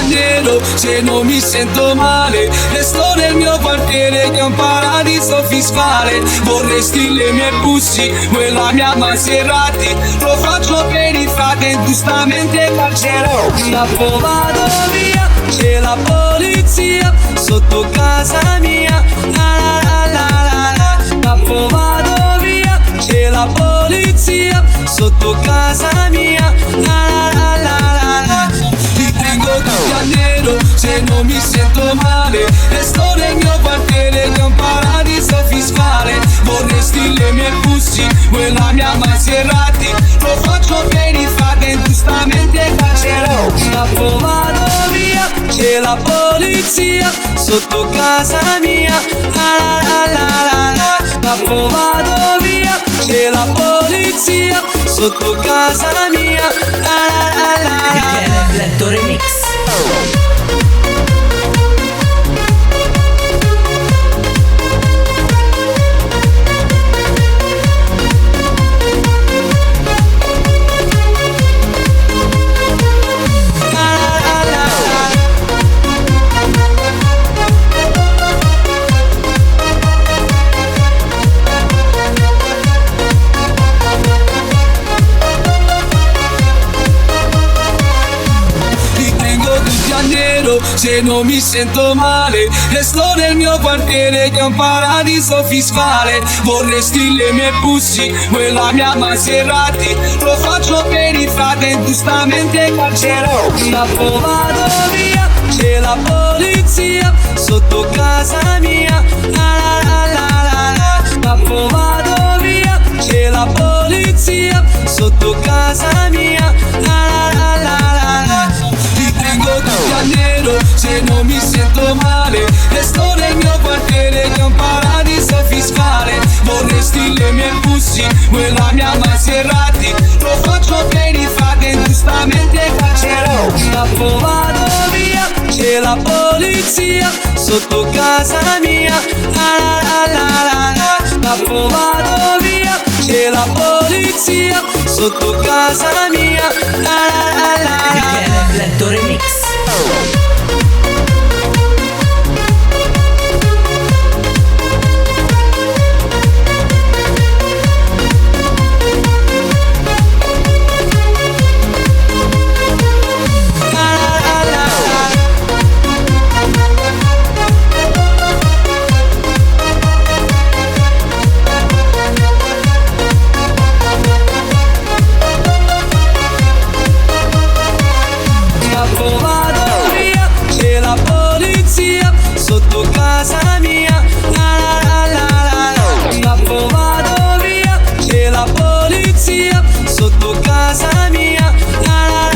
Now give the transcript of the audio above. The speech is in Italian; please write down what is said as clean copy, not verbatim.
Janeiro, se non mi sento male. Resto nel mio quartiere che è un paradiso fiscale. Vorresti le mie bussi, quella mia Maserati. Lo faccio per i frate, giustamente carcerò. Scappo, vado via, c'è la polizia sotto casa mia. La la la la la. Scappo, vado via, c'è la polizia sotto casa mia. La la la la la. Li tengo tutti a nero, se non mi sento male. Resto nel mio quartiere che è un paradiso fiscale. Vorresti le mie bussi, quella mia Maserati. Lo faccio per i frate, giustamente carcerò. Scappo, vado via, c'è la polizia sotto casa mia. La la la la la. Scappo, vado via, c'è la polizia sotto casa mia. La la la la. Michele Bletto Remix. Se non mi sento male, resto nel mio quartiere che è un paradiso fiscale. Vorresti le mie bussi, quella mia Maserati. Lo faccio per i frate, giustamente carcerò. Scappo, vado via, c'è la polizia sotto casa mia. La la la la la. Scappo, vado via, c'è la polizia sotto casa mia. La la la la la. Li tengo tutti a nero, se non mi sento male. Resto nel mio quartiere che è un paradiso fiscale. Vorresti le mie bussi, quella mia Maserati. Lo faccio per i frate, giustamente carcerò. Scappo, vado via, c'è la polizia sotto casa mia. La la la la la. Scappo, vado via, c'è la polizia sotto casa mia. La la la la la. Michele Bletto Remix. Sotto casa mia, la la la la la. Scappo, vado via, c'è la polizia sotto casa mia. La la